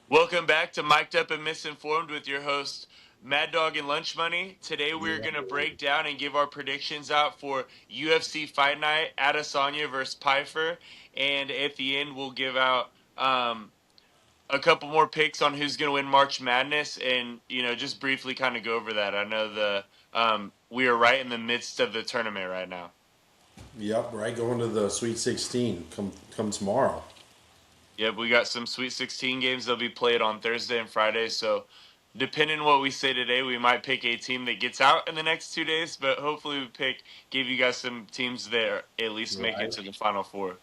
Welcome back to Mic'd Up and Misinformed with your host, Mad Dog and Lunch Money. Today we're Yeah. going to break down and give our predictions out for UFC Fight Night, Adesanya versus Pfeiffer. And at the end, we'll give out a couple more picks on who's going to win March Madness and, just briefly kind of go over that. I know we are right in the midst of the tournament right now. Yep. Right. Going to the Sweet 16 come tomorrow. Yep, we got some Sweet 16 games. They'll be played on Thursday and Friday. So, depending on what we say today, we might pick a team that gets out in the next 2 days. But hopefully, give you guys some teams that at least make it Right. to the Final Four.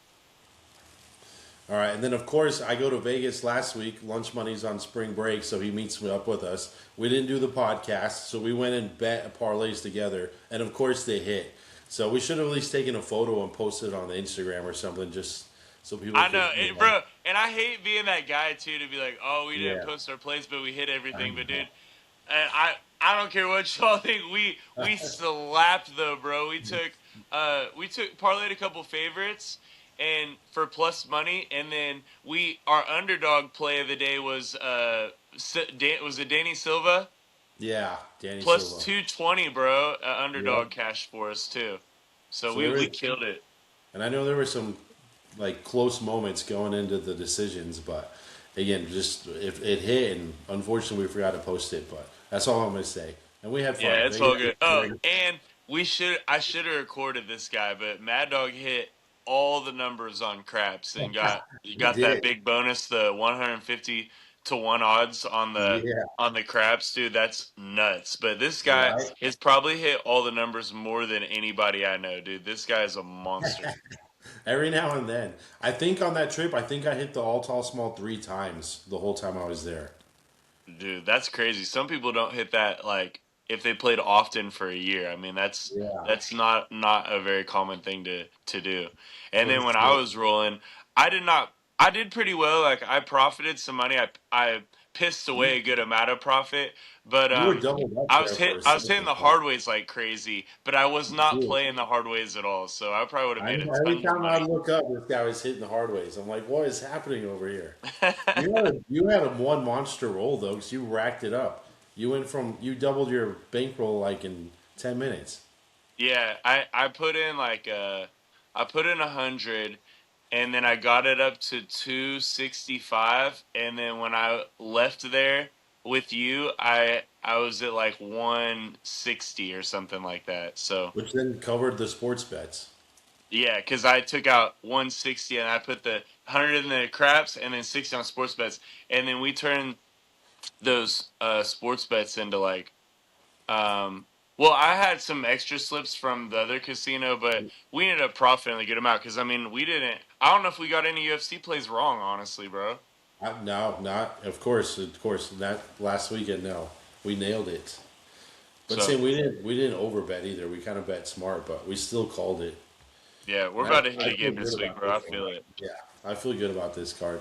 All right. And then of course I go to Vegas last week. Lunch Money's on spring break, so he meets me up with us. We didn't do the podcast, so we went and bet parlays together, and of course they hit. So we should have at least taken a photo and posted it on the Instagram or something, just so people I could, know, bro, and I hate being that guy too to be like, "Oh, we didn't yeah. post our plays, but we hit I everything." But know. dude, I don't care what y'all think. We slapped though, bro. We took parlayed a couple favorites and for plus money, and then our underdog play of the day was was it Danny Silva Yeah, Danny plus Silva. 220, bro. Yep. Underdog cash for us too. So So we killed it. and I know there were some like close moments going into the decisions, but again, just if it hit, and unfortunately we forgot to post it, but that's all I'm gonna say. And we had fun. Yeah, it's all Vegas was good. Oh, great. and I should have recorded this guy, but Mad Dog hit all the numbers on craps and He got that did. big bonus, the 150 to 1 odds Yeah. on the craps, dude. That's nuts. But this guy Right. has probably hit all the numbers more than anybody I know, dude. This guy is a monster. Every now and then. I think on that trip, I think I hit the all tall small 3 times the whole time I was there. Dude, that's crazy. Some people don't hit that like if they played often for a year. I mean, Yeah. that's not a very common thing to do. And For then when I sure. was rolling, I did not I did pretty well. Like I profited some money. I pissed You, away a good amount of profit, but you were doubled up there for a I was second. hitting the hard ways like crazy, but I was not Dude, playing the hard ways at all. So I probably would have I made a know every ton of time I money. look up, this guy was hitting the hard ways. I'm like, what is happening over here? You had a one monster roll though, because you racked it up. You doubled your bankroll like in 10 minutes. Yeah, I put in I put in 100, and then I got it up to 265, and then when I left there with you, I was at like 160 or something like that. So Which then covered the sports bets. yeah, because I took out 160 and I put the 100 in the craps and then 60 on sports bets, and then we turned those sports bets into like Um, well, I had some extra slips from the other casino, but we ended up profiting a good amount because I mean, we didn't. I don't know if we got any UFC plays wrong, honestly, bro. No, not of course. That last weekend, no, we nailed it. But So same, we didn't overbet either. We kind of bet smart, but we still called it. yeah, we're And about to hit I feel again good this week, about bro. I this one. feel it. Yeah, I feel good about this card.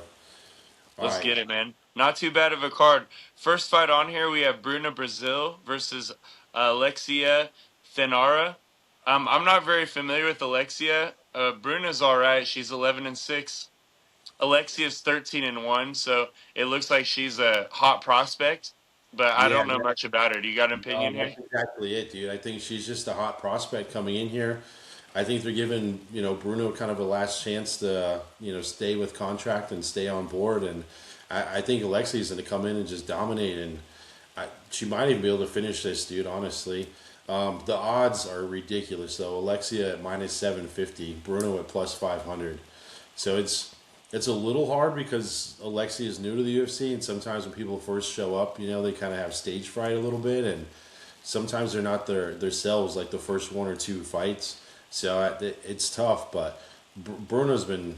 All Let's right. get it, man. Not too bad of a card. First fight on here, we have Bruna Brazil versus Alexia Thenara. I'm not very familiar with Alexia. Bruna's all right. She's 11-6. Alexia's 13-1, so it looks like she's a hot prospect, but I Yeah, don't know much about her. Do you got an no, opinion here? that's exactly it, dude. I think she's just a hot prospect coming in here. I think they're giving Bruno kind of a last chance to stay with contract and stay on board, and I think Alexi's going to come in and just dominate, and she might even be able to finish this, dude. Honestly, the odds are ridiculous though. Alexia at -750, Bruno at +500. So it's a little hard because Alexia is new to the UFC, and sometimes when people first show up, they kind of have stage fright a little bit, and sometimes they're not their selves like the first one or two fights. So it's tough, but Bruno's been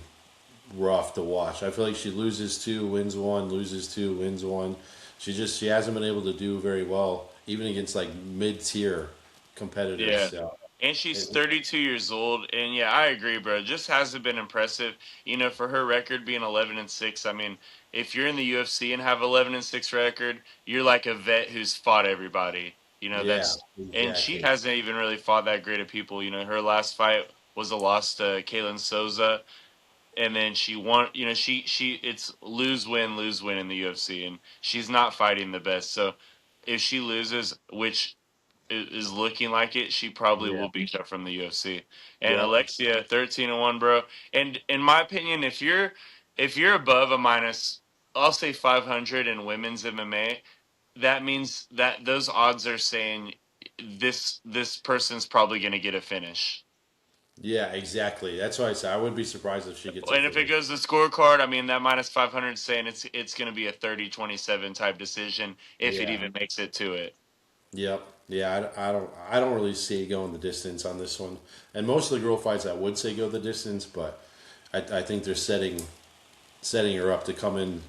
rough to watch. I feel like she loses two, wins one, loses two, wins one. She hasn't been able to do very well, even against like mid tier competitors. Yeah. So And she's it, 32 years old, and yeah, I agree, bro. It just hasn't been impressive. For her record being 11-6. I mean, if you're in the UFC and have 11-6 record, you're like a vet who's fought everybody. yeah, And she exactly. hasn't even really fought that great of people. Her last fight was a loss to Kaylin Souza. and then she won. You know, she it's lose win in the UFC, and she's not fighting the best. So if she loses, which is looking like it, she probably Yeah. will be cut from the UFC. And Yep. Alexia 13-1, bro. And in my opinion, if you're above a minus, I'll say 500 in women's MMA, that means that those odds are saying this person's probably going to get a finish. Yeah, exactly. That's why I said I wouldn't be surprised if she gets a And if it finish. goes to scorecard, I mean that minus 500 is saying it's going to be a 30-27 type decision if it Yeah. even makes it to it. Yep. Yeah, I don't really see it going the distance on this one. And most of the girl fights I would say go the distance, but I think they're setting her up to come in,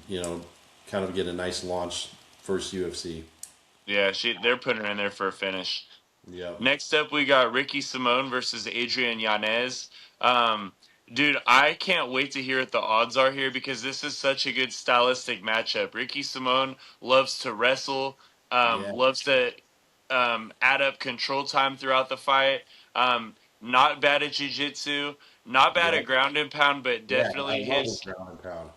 kind of get a nice launch first UFC. Yeah, they're putting her in there for a finish. Yep. Next up, we got Ricky Simone versus Adrian Yanez. Um, dude, I can't wait to hear what the odds are here because this is such a good stylistic matchup. Ricky Simone loves to wrestle, Yeah. loves to add up control time throughout the fight. Not bad at jiu-jitsu, not bad at Yep. ground and pound, but Yeah. I definitely love his his ground and pound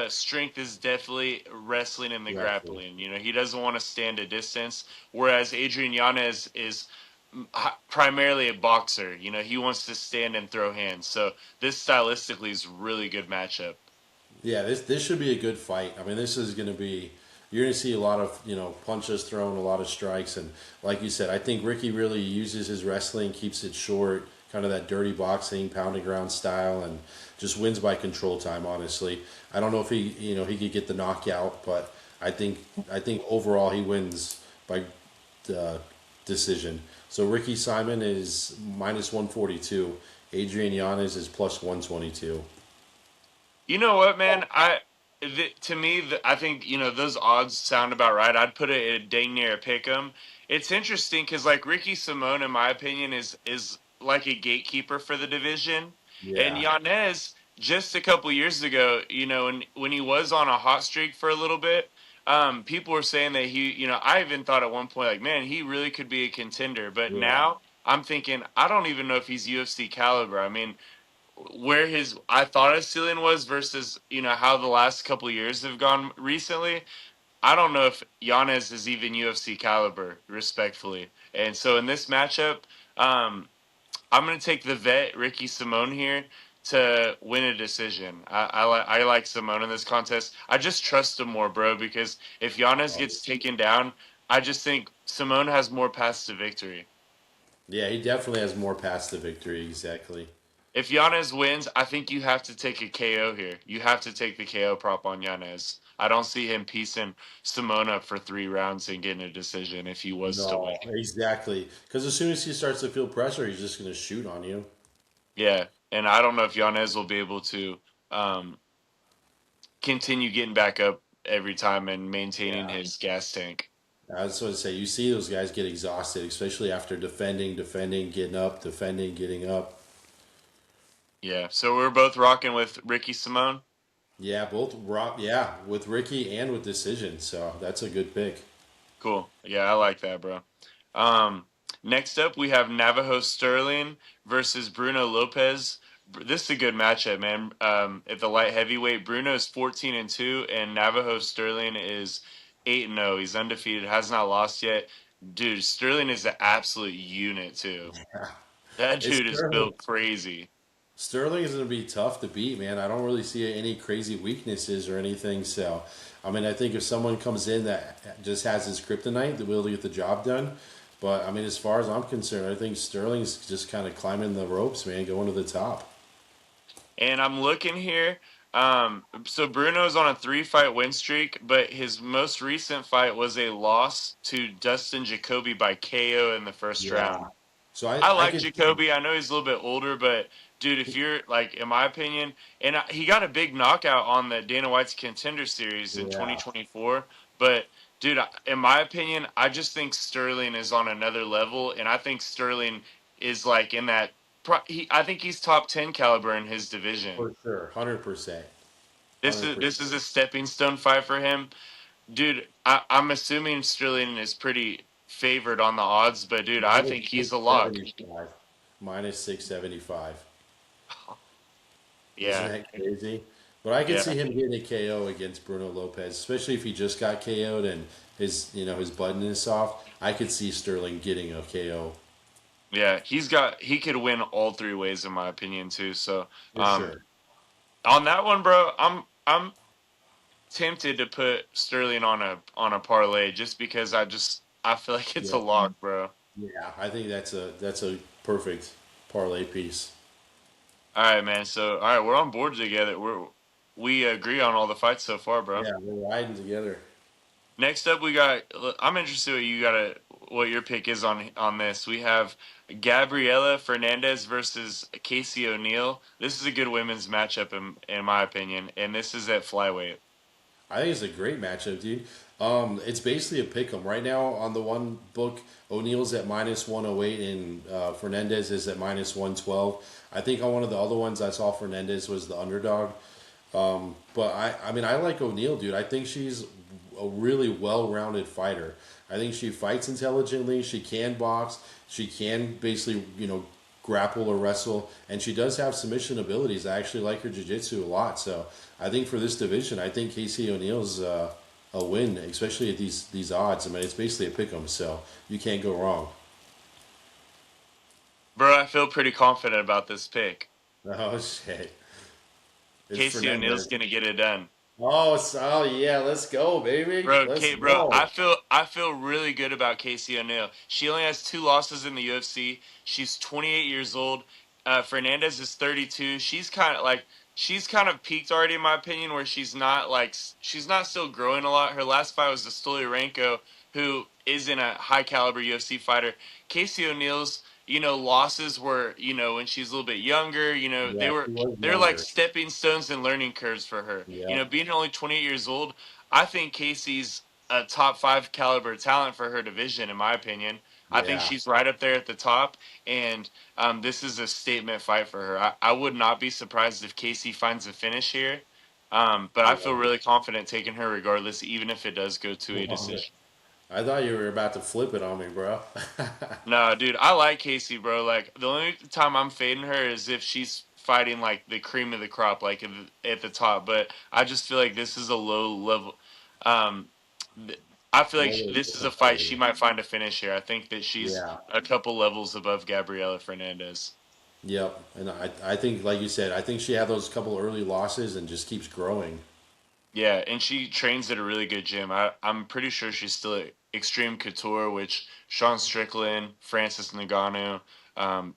strength is definitely wrestling and the wrestling. grappling. You know, he doesn't want to stand a distance, whereas Adrian Yanez is primarily a boxer. You know, he wants to stand and throw hands. So this stylistically is a really good matchup. Yeah, this should be a good fight. I mean, this is going to be you're going to see a lot of punches thrown, a lot of strikes, and like you said, I think Ricky really uses his wrestling, keeps it short, kind of that dirty boxing, pound and ground style, and just wins by control time. Honestly, I don't know if he could get the knockout, but I think overall he wins by decision. So Ricky Simon is minus 142. Adrian Yanez is plus 122. You know what, man? To me, I think those odds sound about right. I'd put it at dang near a pick 'em. It's interesting because like Ricky Simone, in my opinion, is like a gatekeeper for the division, and Yeah, Yanez just a couple years ago, when he was on a hot streak for a little bit, people were saying that I even thought at one point like, man, he really could be a contender. But yeah. now I'm thinking, I don't even know if he's UFC caliber. I mean, where his I thought his ceiling was versus how the last couple of years have gone recently. I don't know if Yanez is even UFC caliber, respectfully. And so in this matchup, um, I'm going to take the vet Ricky Simone here to win a decision. I like Simone in this contest. I just trust him more, bro. Because if Yanez gets taken down, I just think Simone has more paths to victory. Yeah, he definitely has more paths to victory. Exactly. If Yanez wins, I think you have to take a KO here. You have to take the KO prop on Yanez. I don't see him piecing Simone up for 3 rounds and getting a decision if he was to win. No, exactly. Because as soon as he starts to feel pressure, he's just going to shoot on you. Yeah, and I don't know if Yanez will be able to um, continue getting back up every time and maintaining Yeah. his gas tank. I was going to say, you see those guys get exhausted, especially after defending, getting up, defending, getting up. Yeah, so we're both rocking with Ricky Simone. Yeah, both rock. Yeah, with Ricky and with decision. So that's a good pick. Cool. Yeah, I like that, bro. Um, Next up, we have Navajo Sterling versus Bruno Lopez. This is a good matchup, man. At the light heavyweight, Bruno is 14-2, and Navajo Sterling is 8-0. He's undefeated, has not lost yet. Dude, Sterling is an absolute unit too. That It's dude is Sterling. built crazy. Sterling is going to be tough to beat, man. I don't really see any crazy weaknesses or anything. So, I mean, I think if someone comes in that just has his kryptonite, they'll be able to get the job done. But I mean, as far as I'm concerned, I think Sterling's just kind of climbing the ropes, man, going to the top. And I'm looking here. So Bruno's on a 3-fight win streak, but his most recent fight was a loss to Dustin Jacoby by KO in the first Yeah. round. So I I like could, Jacoby. I know he's a little bit older, but dude, if you're like, in my opinion, and he got a big knockout on the Dana White's Contender Series in yeah, 2024. But dude, in my opinion, I just think Sterling is on another level, and I think Sterling is like in that. I think he's top 10 caliber in his division. for sure, 100%, This hundred is percent. this is a stepping stone fight for him, dude. I'm assuming Sterling is pretty favored on the odds, but dude, I Minus think he's six a lock. seventy five, minus 675. Isn't Yeah, that crazy? But I could yeah, see him getting a KO against Bruno Lopez, especially if he just got KO'd and his button is soft. I could see Sterling getting a KO yeah. He could win all three ways in my opinion too. So for sure. on that one, bro, I'm tempted to put Sterling on a parlay just because I feel like it's a Yeah, lock, bro. yeah. I think that's a perfect parlay piece. All right, man. So all right, we're on board together. We agree on all the fights so far, bro. Yeah, we're riding together. Next up, we got. I'm interested what your pick is on this. We have Gabriela Fernandez versus Casey O'Neill. This is a good women's matchup in my opinion, and this is at flyweight. I think it's a great matchup, dude. It's basically a pick 'em right now on the one book. O'Neill's at -108 and Fernandez is at -112. I think on one of the other ones I saw Fernandez was the underdog. But I mean, I like O'Neill, dude. I think she's a really well-rounded fighter. I think she fights intelligently. She can box. She can basically, grapple or wrestle, and she does have submission abilities. I actually like her jiu-jitsu a lot. So I think for this division, I think Casey O'Neill's a win, especially at these odds. I mean, it's basically a pick 'em, so you can't go wrong. Bro, I feel pretty confident about this pick. Oh shit, it's Casey O'Neill's Fernandez. gonna get it done. Oh yeah, let's go, baby. Bro, Let's Kate, bro, go. I feel really good about Casey O'Neill. She only has two losses in the UFC. She's 28 years old. Fernandez is 32. She's kind of peaked already in my opinion, where she's not still growing a lot. Her last fight was the Stoliarenko, who isn't a high caliber UFC fighter. Casey O'Neill's losses were when she's a little bit younger. Yeah, she was They're like younger. stepping stones and learning curves for her. Yeah, Being only 28 years old, I think Casey's a top five caliber talent for her division, in my opinion. I think yeah, she's right up there at the top, and this is a statement fight for her. I would not be surprised if Casey finds a finish here, but I feel yeah. really confident taking her regardless, even if it does go to a Love it. decision. I thought you were about to flip it on me, bro. No, dude, I like Casey, bro. Like the only time I'm fading her is if she's fighting like the cream of the crop, like at the top. But I just feel like this is a low level. Um, th- I feel like Always this is a fight she disappointing. might find a finish here. I think that she's Yeah, a couple levels above Gabriela Fernandez. yep. And I think, like you said, I think she had those couple early losses and just keeps growing. Yeah, and she trains at a really good gym. I'm pretty sure she's still at Extreme Couture, which Sean Strickland, Francis Ngannou,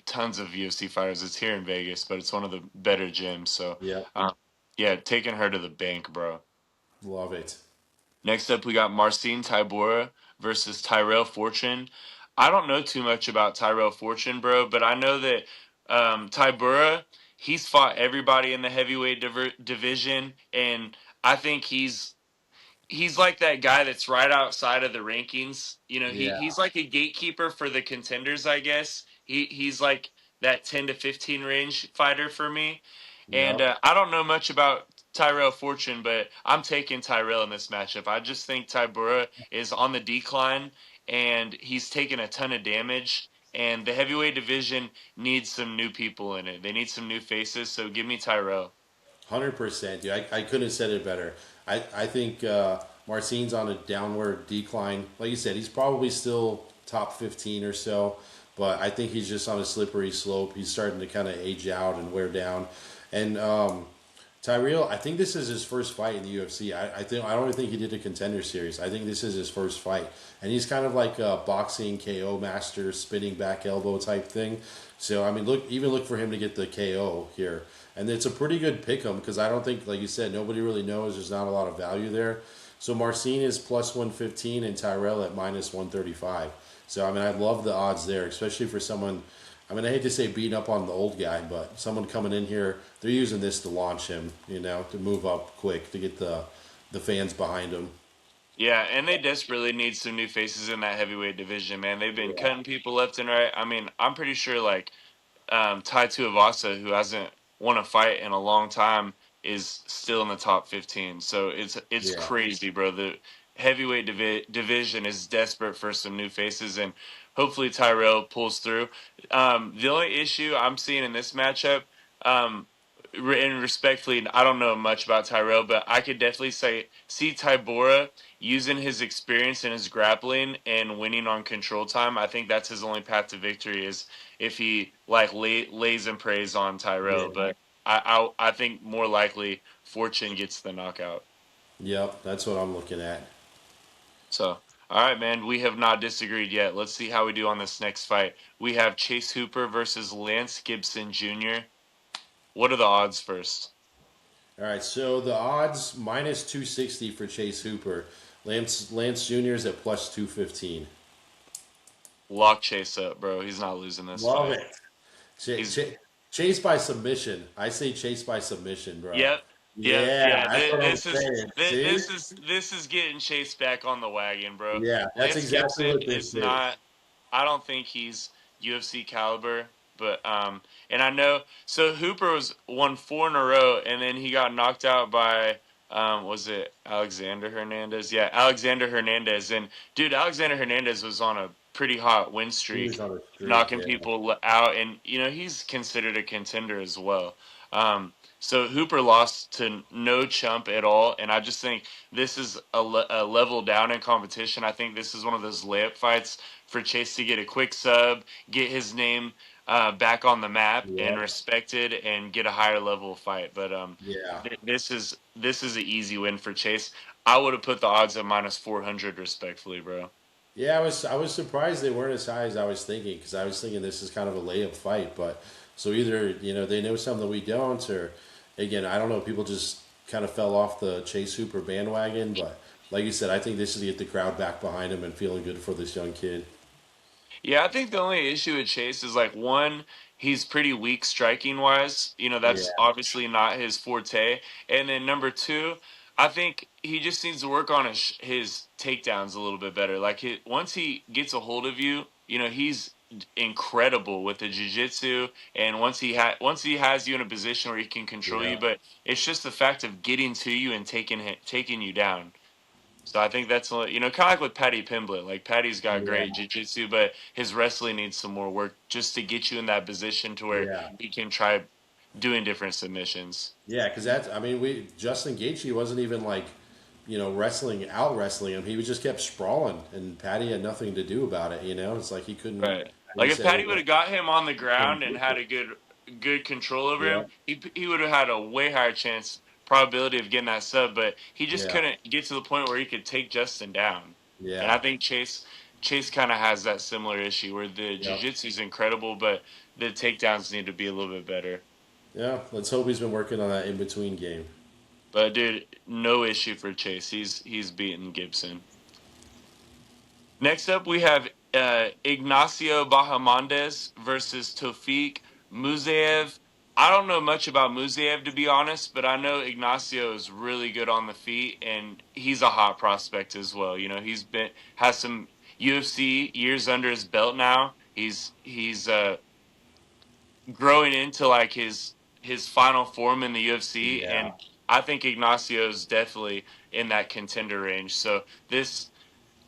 tons of UFC fighters. It's here in Vegas, but it's one of the better gyms. So, Yep, yeah, taking her to the bank, bro. love it. Next up, we got Marcin Tybura versus Tyrell Fortune. I don't know too much about Tyrell Fortune, bro, but I know that Tybura, he's fought everybody in the heavyweight division, and I think he's like that guy that's right outside of the rankings. Yeah, He's like a gatekeeper for the contenders, I guess. He's like that 10 to 15 range fighter for me. And yep. I don't know much about Tyrell Fortune, but I'm taking Tyrell in this matchup. I just think Tybura is on the decline and he's taken a ton of damage. And the heavyweight division needs some new people in it. They need some new faces. So give me Tyrell. 100%. Dude, I couldn't have said it better. I think Marcin's on a downward decline. Like you said, he's probably still top 15 or so, but I think he's just on a slippery slope. He's starting to kind of age out and wear down. And Tyrell, I think this is his first fight in the UFC. I don't even think he did a contender series. I think this is his first fight, and he's kind of like a boxing KO master, spinning back elbow type thing. So I mean, look for him to get the KO here, and it's a pretty good pick 'em because I don't think, like you said, nobody really knows. There's not a lot of value there. So Marcin is +115 and Tyrell at -135. So I mean, I love the odds there, especially for someone. I mean, I hate to say beating up on the old guy, but someone coming in here, they're using this to launch him, to move up quick, to get the fans behind him. Yeah, and they desperately need some new faces in that heavyweight division, man. They've been Yeah, cutting people left and right. I mean, I'm pretty sure like Tai Tuivasa, who hasn't won a fight in a long time, is still in the top 15. So it's yeah, crazy, bro. The heavyweight division is desperate for some new faces, and hopefully Tyrell pulls through. The only issue I'm seeing in this matchup, um, and respectfully, I don't know much about Tyrell, but I could definitely see Tybura using his experience and his grappling and winning on control time. I think that's his only path to victory is if he like lays and prays on Tyrell. Yeah. But I think more likely Fortune gets the knockout. Yep, that's what I'm looking at. So, all right, man, we have not disagreed yet. Let's see how we do on this next fight. We have Chase Hooper versus Lance Gibson Jr. What are the odds first? All right, so the odds minus 260 for Chase Hooper. Lance Jr. is at plus 215. Lock Chase up, bro. He's not losing this Love fight. it. He's Chase by submission. I say Chase by submission, bro. yep, yep, Yeah, yeah. that's what I'm This is saying. See? this is getting Chase back on the wagon, bro. Yeah, that's Lance exactly Gibson what this is is. not. I don't think he's UFC caliber, but and I know so Hooper was won four in a row, and then he got knocked out by was it Alexander Hernandez? Yeah, Alexander Hernandez, and dude, Alexander Hernandez was on a pretty hot win He was streak, on a streak, knocking yeah. people out, and he's considered a contender as well. So Hooper lost to no chump at all, and I just think this is a level down in competition. I think this is one of those layup fights for Chase to get a quick sub, get his name back on the map and Yep. respected, and get a higher level fight. But Yeah. this is an easy win for Chase. I would have put the odds at minus 400 respectfully, bro. Yeah, I was surprised they weren't as high as I was thinking because I was thinking this is kind of a layup fight. But so either they know something we don't, or again I don't know. People just kind of fell off the Chase Hooper bandwagon. But like you said, I think this is to get the crowd back behind him and feeling good for this young kid. Yeah, I think the only issue with Chase is like one, he's pretty weak striking wise. That's Yeah, obviously not his forte. And then number two, I think he just needs to work on his takedowns a little bit better. Like once he gets a hold of you, he's incredible with the jiu-jitsu, and once he has you in a position where he can control yeah, you, but it's just the fact of getting to you and taking you down. So I think that's kind of like with Patty Pimblett. Like Patty's got yeah, great jiu-jitsu, but his wrestling needs some more work just to get you in that position to where yeah. he can try doing different submissions. Yeah, because that's, I mean, we Justin Gaethje wasn't even like, out wrestling him. He was just kept sprawling, and Patty had nothing to do about it. It's like he couldn't. Right. And he Like if said, Patty would have got him on the ground and "Well, had a good control over yeah, him, he would have had a way higher chance probability of getting that sub. But he just yeah, couldn't get to the point where he could take Justin down. And I yeah, think Chase kind of has that similar issue where the yeah, jiu-jitsu is incredible, but the takedowns need to be a little bit better. yeah." Let's hope he's been working on that in between game. But dude, no issue for Chase. He's beaten Gibson. Next up, we have Ignacio Bahamondes versus Tofik Musaev. I don't know much about Musaev to be honest, but I know Ignacio is really good on the feet, and he's a hot prospect as well. He's been has some UFC years under his belt now. He's growing into like his final form in the UFC, Yeah. and I think Ignacio is definitely in that contender range. So this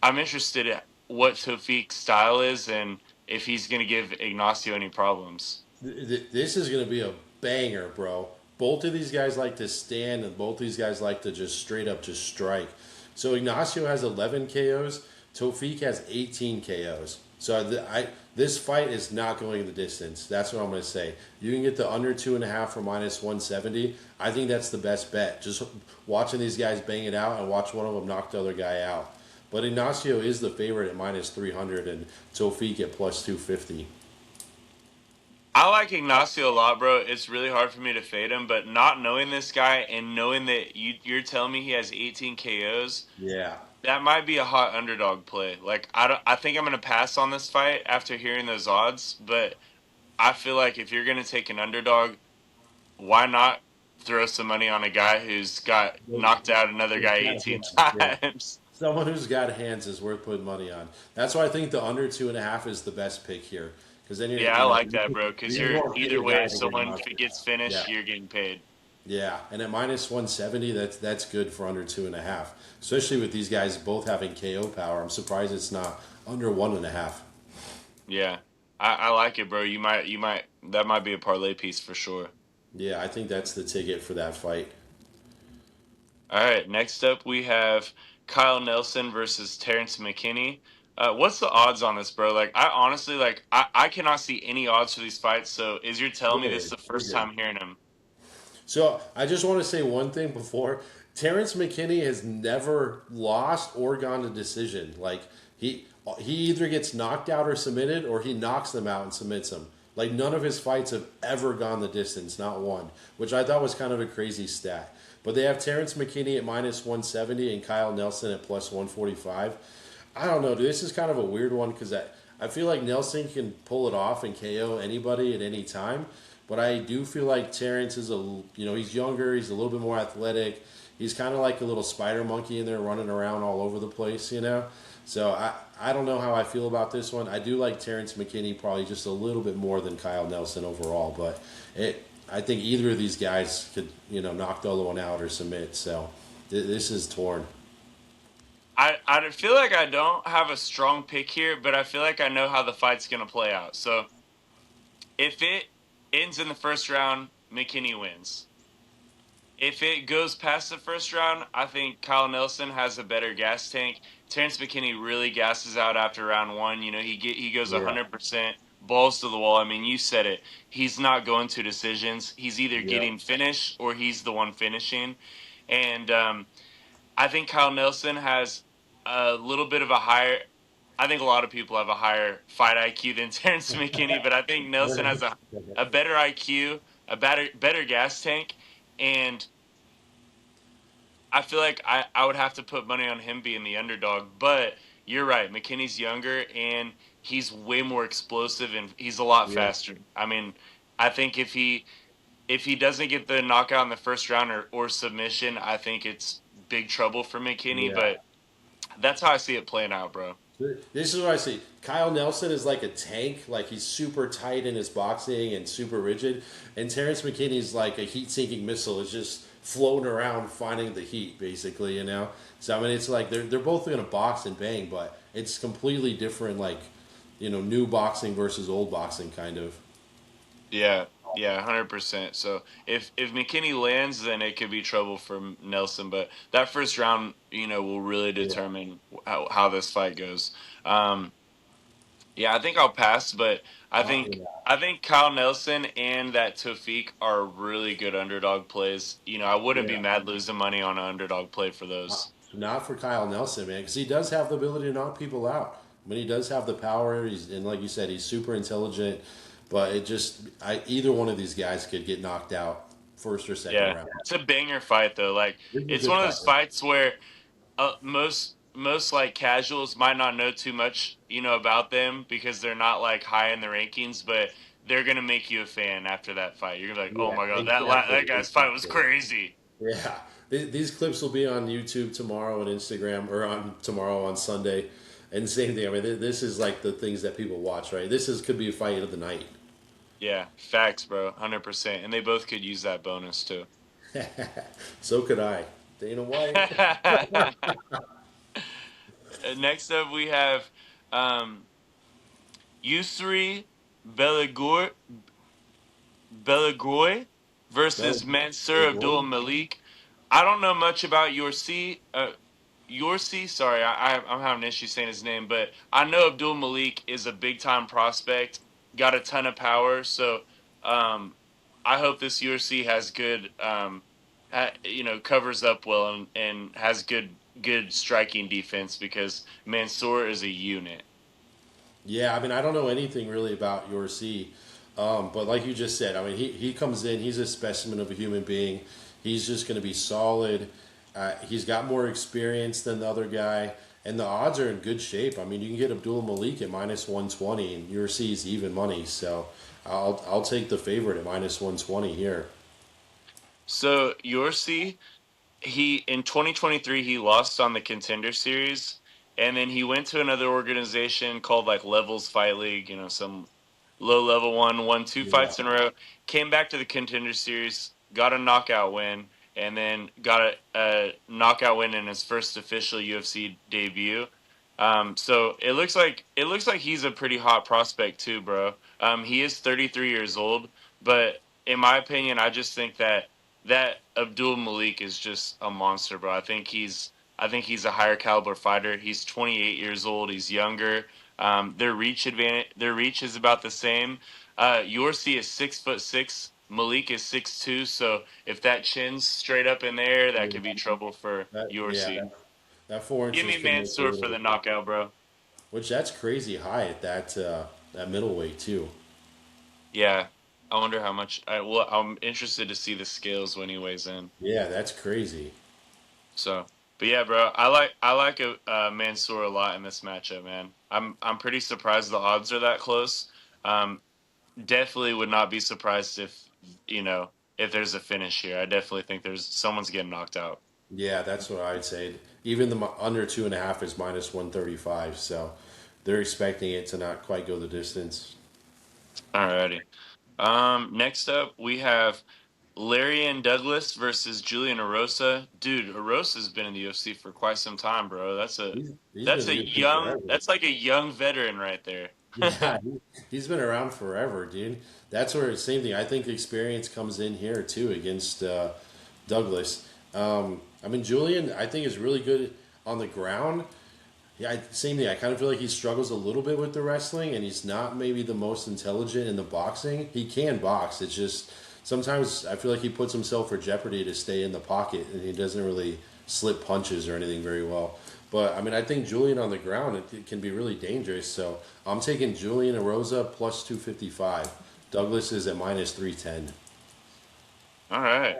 I'm interested in what Tofik's style is and if he's going to give Ignacio any problems. This is going to be a banger, bro. Both of these guys like to stand, and both these guys like to just straight up just strike. So Ignacio has 11 KOs. Tofik has 18 KOs. So this fight is not going the distance. That's what I'm going to say. You can get the under 2.5 for minus 170. I think that's the best bet. Just watching these guys bang it out and watch one of them knock the other guy out. But Ignacio is the favorite at minus 300 and Tofik at plus 250. I like Ignacio a lot, bro. It's really hard for me to fade him, but not knowing this guy and knowing that you're telling me he has 18 KOs, Yeah. that might be a hot underdog play. Like I think I'm going to pass on this fight after hearing those odds, but I feel like if you're going to take an underdog, why not throw some money on a guy who's got knocked out another guy 18 Yeah. times? Someone who's got hands is worth putting money on. That's why I think the under 2.5 is the best pick here. Because then Yeah, I like that, bro. Because you're you're going to pay either a way, guy if to get someone if knocked it gets out. Yeah. finished, you're getting paid. Yeah. And at minus 170, that's good for under 2.5. Especially with these guys both having KO power. I'm surprised it's not under 1.5. Yeah, I like it, bro. You might that might be a parlay piece for sure. Yeah, I think that's the ticket for that fight. All right, next up we have Kyle Nelson versus Terrence McKinney. What's the odds on this, bro? Like, I honestly like I cannot see any odds for these fights. So, is you're telling me this is Good, the very first good. time hearing him? So I just want to say one thing before. Terrence McKinney has never lost or gone to decision. Like he either gets knocked out or submitted, or he knocks them out and submits them. Like none of his fights have ever gone the distance, not one, which I thought was kind of a crazy stat. But they have Terrence McKinney at minus 170 and Kyle Nelson at plus 145. I don't know, dude. This is kind of a weird one because I feel like Nelson can pull it off and KO anybody at any time. But I do feel like Terrence is he's younger, he's a little bit more athletic. He's kind of like a little spider monkey in there running around all over the place. So I don't know how I feel about this one. I do like Terrence McKinney probably just a little bit more than Kyle Nelson overall, but I think either of these guys could, knock the other one out or submit. So this is torn. I feel like I don't have a strong pick here, but I feel like I know how the fight's gonna play out. So, if it ends in the first round, McKinney wins. If it goes past the first round, I think Kyle Nelson has a better gas tank. Terrence McKinney really gasses out after round one. He goes Yeah. 100%, balls to the wall. I mean, you said it. He's not going to decisions. He's either Yeah. getting finished or he's the one finishing. And I think Kyle Nelson has a little bit of a higher. I think a lot of people have a higher fight IQ than Terrence McKinney, but I think Nelson has a better IQ, a better gas tank, and I feel like I would have to put money on him being the underdog. But you're right, McKinney's younger and he's way more explosive and he's a lot Yeah. faster. I mean, I think if he doesn't get the knockout in the first round or submission, I think it's big trouble for McKinney. Yeah. But that's how I see it playing out, bro. This is what I see. Kyle Nelson is like a tank, like he's super tight in his boxing and super rigid. And Terrence McKinney's like a heat seeking missile, is just floating around finding the heat, basically. So I mean it's like they're both gonna box and bang, but it's completely different, like, new boxing versus old boxing kind of. Yeah, yeah, 100%. So if McKinney lands, then it could be trouble for Nelson. But that first round, will really Yeah. determine how this fight goes. Um, yeah, I think I'll pass, but I think Yeah. I think Kyle Nelson and that Tafik are really good underdog plays. I wouldn't be Yeah. mad losing money on an underdog play for those. Not for Kyle Nelson, man, because he does have the ability to knock people out. I mean, he does have the power. And like you said, he's super intelligent. But either one of these guys could get knocked out first or second Yeah, round. it's a banger fight though. Like This is a it's good one of fight. those fights where most like casuals might not know too much, about them because they're not like high in the rankings, but they're gonna make you a fan after that fight. You're gonna be like, oh Yeah, my god, that exactly, guy's fight was exactly. crazy. Yeah, these clips will be on YouTube tomorrow and Instagram, or on tomorrow on Sunday, and same thing. I mean, this is like the things that people watch, right? Could be a fight of the night. Yeah, facts, bro, 100%. And they both could use that bonus too. So could I, Dana White. Next up, we have um, Yusri Belagour Belagoy Bella, versus Mansour Abdul Malik. I don't know much about Yorsi. Sorry, I'm having an issue saying his name, but I know Abdul Malik is a big time prospect, got a ton of power. So, um, I hope this Yorsi has good, covers up well and has good striking defense because Mansour is a unit. Yeah, I mean, I don't know anything really about your C, but like you just said, I mean, he comes in, he's a specimen of a human being. He's just going to be solid. He's got more experience than the other guy, and the odds are in good shape. I mean, you can get Abdul Malik at minus 120, and your C is even money. So I'll take the favorite at minus 120 here. So Yorsi, he in 2023 he lost on the Contender Series, and then he went to another organization called like Levels Fight League. Some low level one, won two Yeah, fights in a row. Came back to the Contender Series, got a knockout win, and then got a knockout win in his first official UFC debut. So it looks like he's a pretty hot prospect too, bro. He is 33 years old, but in my opinion, I just think that Abdul Malik is just a monster, bro. I think he's a higher caliber fighter. He's 28 years old. He's younger. Their reach is about the same. Yorsi is 6'6". Malik is 6'2". So if that chin's straight up in the air, that could be trouble for Yeah, Yorsi. that 4 inches Give me could make a Mansoor for little, the knockout, bro. which that's crazy high at that middleweight too. Yeah, I wonder how much. I'm interested to see the scales when he weighs in. Yeah, that's crazy. So, but yeah, bro, I like Mansoor a lot in this matchup, man. I'm pretty surprised the odds are that close. Um, Definitely would not be surprised if there's a finish here. I definitely think there's someone's getting knocked out. Yeah, that's what I'd say. Even the under 2.5 is -135, so they're expecting it to not quite go the distance. Alrighty. Next up we have Larian Douglas versus Julian Erosa. Dude, Erosa's been in the UFC for quite some time, bro. He's been That's in a the UFC young forever. that's like a young veteran right there. Yeah, he's been around forever, dude. That's where same thing. I think the experience comes in here too against Douglas. I mean, Julian, I think is really good on the ground. Yeah, same thing. I kind of feel like he struggles a little bit with the wrestling, and he's not maybe the most intelligent in the boxing. He can box. It's just sometimes I feel like he puts himself for jeopardy to stay in the pocket, and he doesn't really slip punches or anything very well. But I mean, I think Julian on the ground it can be really dangerous. So I'm taking Julian Erosa plus 255. Douglas is at -310. All right.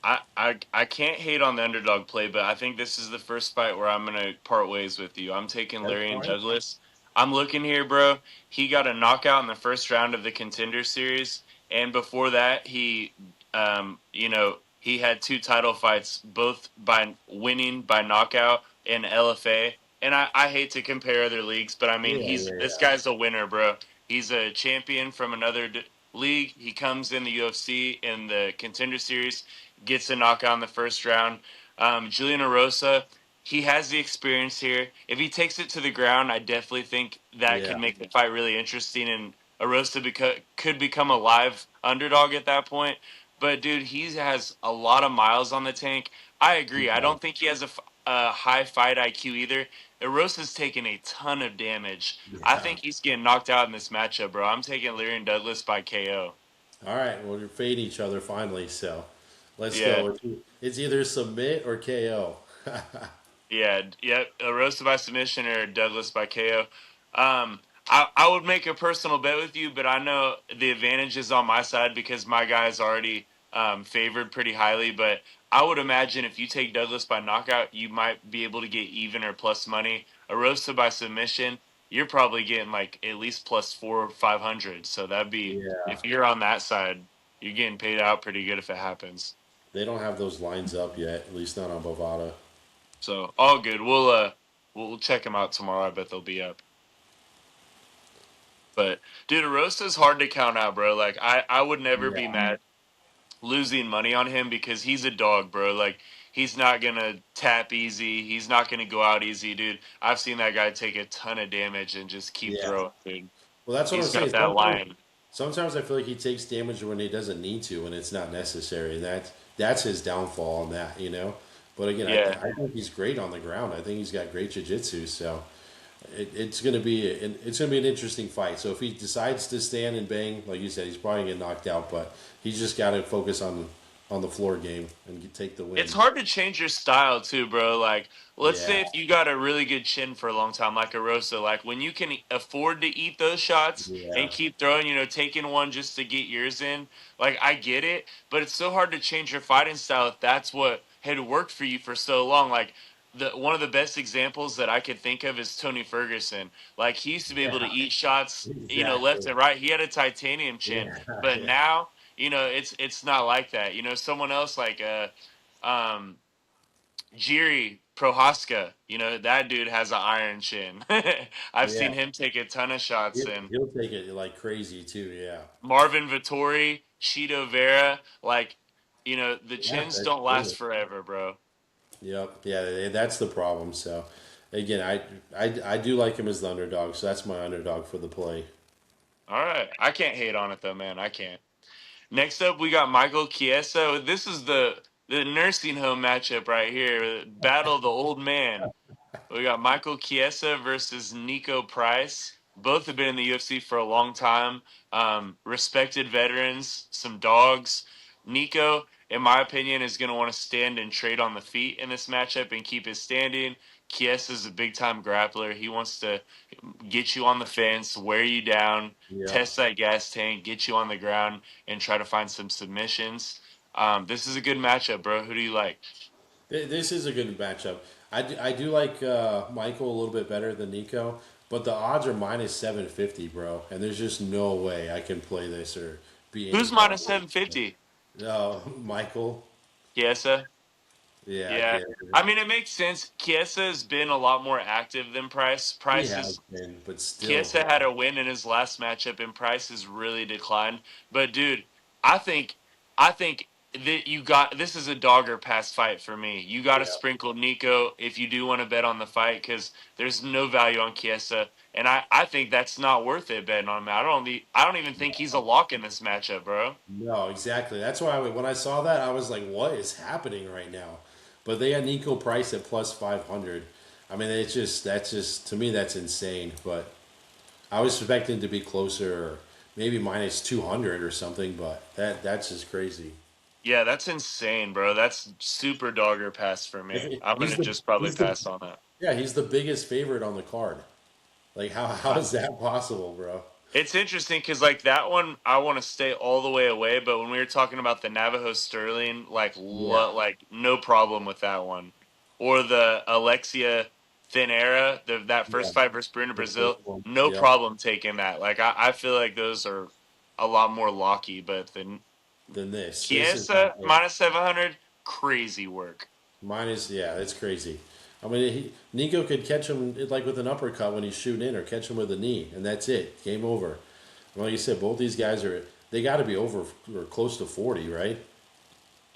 I can't hate on the underdog play, but I think this is the first fight where I'm gonna part ways with you. I'm taking That's Larry and fine. Douglas. I'm looking here, bro. He got a knockout in the first round of the Contender Series, and before that, he had two title fights, both by winning by knockout in LFA. And I hate to compare other leagues, but I mean, Yeah, yeah, this yeah. guy's a winner, bro. He's a champion from another league. He comes in the UFC in the Contender Series, gets a knockout in the first round. Julian Erosa, he has the experience here. If he takes it to the ground, I definitely think that Yeah, could make the fight really interesting, and Erosa could become a live underdog at that point. But dude, he has a lot of miles on the tank. I he agree. I don't does. think he has a high fight IQ either. Erosa's taken a ton of damage. I Yeah. think he's getting knocked out in this matchup, bro. I'm taking Lyrian Douglas by KO. All right, well, we're fading each other finally, so let's Yeah, go. It's either submit or KO. yeah. Roasted by submission or Douglas by KO. I would make a personal bet with you, but I know the advantage is on my side because my guy is already favored pretty highly. But I would imagine if you take Douglas by knockout, you might be able to get even or plus money. A roasted by submission, you're probably getting like at least plus 4 or 500. So that'd be Yeah, if you're on that side, you're getting paid out pretty good if it happens. they don't have those lines up yet, at least not on Bovada. So all good. We'll check them out tomorrow. I bet they'll be up. But dude, Arosa's hard to count out, bro. Like I would never be Yeah, mad losing money on him because he's a dog, bro. Like he's not gonna tap easy. He's not gonna go out easy, dude. I've seen that guy take a ton of damage and just keep yeah. throwing, dude. Well, that's what I'm He's got saying. that line. Sometimes I feel like he takes damage when he doesn't need to, when it's not necessary, and that's his downfall on that, you know. But again, Yeah. I think he's great on the ground. I think he's got great jiu-jitsu, so it's going to be it's going to be an interesting fight. So if he decides to stand and bang, like you said, he's probably going to get knocked out. But he's just got to focus on the floor game and take the It's win. hard to change your style too, bro. Like, let's Yeah, say if you got a really good chin for a long time, like a Rosa, like when you can afford to eat those shots and yeah, keep throwing, taking one just to get yours in, like I get it, but it's so hard to change your fighting style if that's what had worked for you for so long. Like the one of the best examples that I could think of is Tony Ferguson. Like he used to be able to yeah, eat shots, left exactly. and right. He had a titanium chin, Yeah, but yeah, now it's not like that. Someone else like um Jiri Prohaska, that dude has an iron chin. I've yeah. seen him take a ton of shots, and He'll take it like crazy too. Yeah, Marvin Vittori, Cheeto Vera, like the yeah, chins that's don't true. last forever, bro. Yep. Yeah, that's the problem. So, again, I do like him as the underdog. So that's my underdog for the play. All right, I can't hate on it though, man. I can't. Next up, we got Michael Chiesa. This is the nursing home matchup right here. Battle of the old man. We got Michael Chiesa versus Nico Price. Both have been in the UFC for a long time. Respected veterans, some dogs. Nico, in my opinion, is going to want to stand and trade on the feet in this matchup and keep his standing. Chiesa is a big time grappler. He wants to get you on the fence, wear you down, Yeah. test that gas tank, get you on the ground, and try to find some submissions. This is a good matchup, bro. Who do you like? This is a good matchup. I do like Michael a little bit better than Nico, but the odds are minus 750, bro. And there's just no way I can play this or be any Who's minus confident. 750? No, Michael. Chiesa? Yeah, I Yeah. can't. I mean, it makes sense. Chiesa has been a lot more active than Price. He has been, but still, Chiesa bro. had a win in his last matchup, and Price has really declined. But dude, I think, I think that you got this is a dogger pass fight for me. You got to Yeah. sprinkle Nico if you do want to bet on the fight because there's no value on Chiesa, and I think that's not worth it betting on him. I don't even think he's a lock in this matchup, bro. No, exactly. That's why when I saw that, I was like, "What is happening right now?" But they had Nico Price at plus 500. I mean, it's just that's just to me that's insane. But I was expecting to be closer, or maybe minus 200 or something. But that's just crazy. Yeah, that's insane, bro. That's super dogger pass for me. I'm He's gonna the just probably he's the pass on that. yeah he's the biggest favorite on the card. Like how is that possible, bro? It's interesting because like that one, I want to stay all the way away. But when we were talking about the Navajo Sterling, Yeah, like no problem with that one, or the Alexia Thinera, that yeah, first fight versus Bruna the first Brazil, one. no Yep. problem taking that. Like I feel like those are a lot more locky. But the Then this is Chiesa minus 700, crazy work. minus. Yeah, that's crazy. I mean, Nico could catch him like with an uppercut when he's shooting in, or catch him with a knee, and that's it. Game over. Well, like you said, both these guys they got to be over or close to 40, right?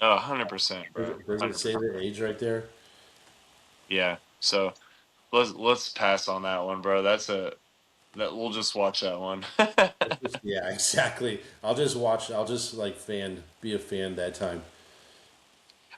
Oh, 100%, bro. Does it say 100%. the age right there? Yeah. So let's pass on that one, bro. That we'll just watch that one. Yeah, exactly. I'll just watch. I'll just like be a fan that time.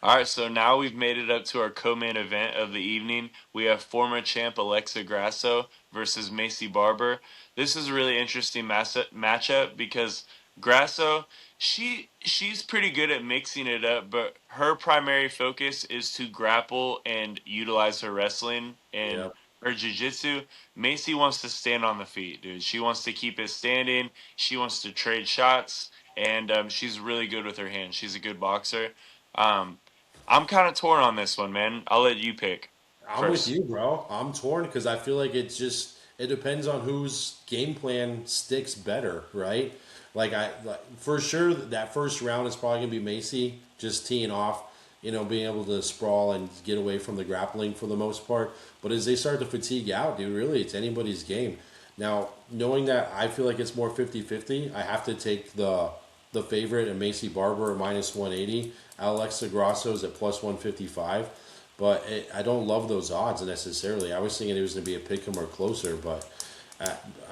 All right, so now we've made it up to our co-main event of the evening. We have former champ Alexa Grasso versus Macy Barber. This is a really interesting matchup because Grasso, she's pretty good at mixing it up, but her primary focus is to grapple and utilize her wrestling and Yeah, her jiu-jitsu. Macy wants to stand on the feet, dude. She wants to keep it standing. She wants to trade shots, and she's really good with her hands. She's a good boxer. Um, I'm kind of torn on this one, man. I'll let you pick I'm with first. you, bro. I'm torn because I feel like it depends on whose game plan sticks better, right? For sure that first round is probably gonna be Macy just teeing off, being able to sprawl and get away from the grappling for the most part. But as they start to fatigue out, dude, really it's anybody's game. Now, knowing that I feel like it's more 50-50, I have to take the favorite and Macy Barber at minus 180. Alexa Grasso's at plus 155. But I don't love those odds necessarily. I was thinking it was going to be a pick 'em or closer, but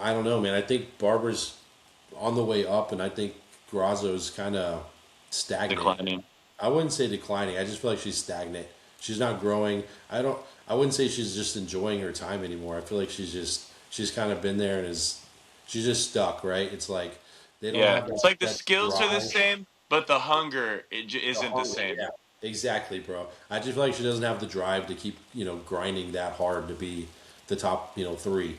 I don't know, man. I think Barber's on the way up, and I think Grasso's kind of stagnant. Declining. I wouldn't say declining. I just feel like she's stagnant. She's not growing. I don't. I wouldn't say she's just enjoying her time anymore. I feel like she's kind of been there and she's just stuck. Right? It's like they don't Yeah, have it's like the that skills are the drive. same, but the hunger The isn't the hunger, same. yeah, exactly, bro. I just feel like she doesn't have the drive to keep, grinding that hard to be the top, three.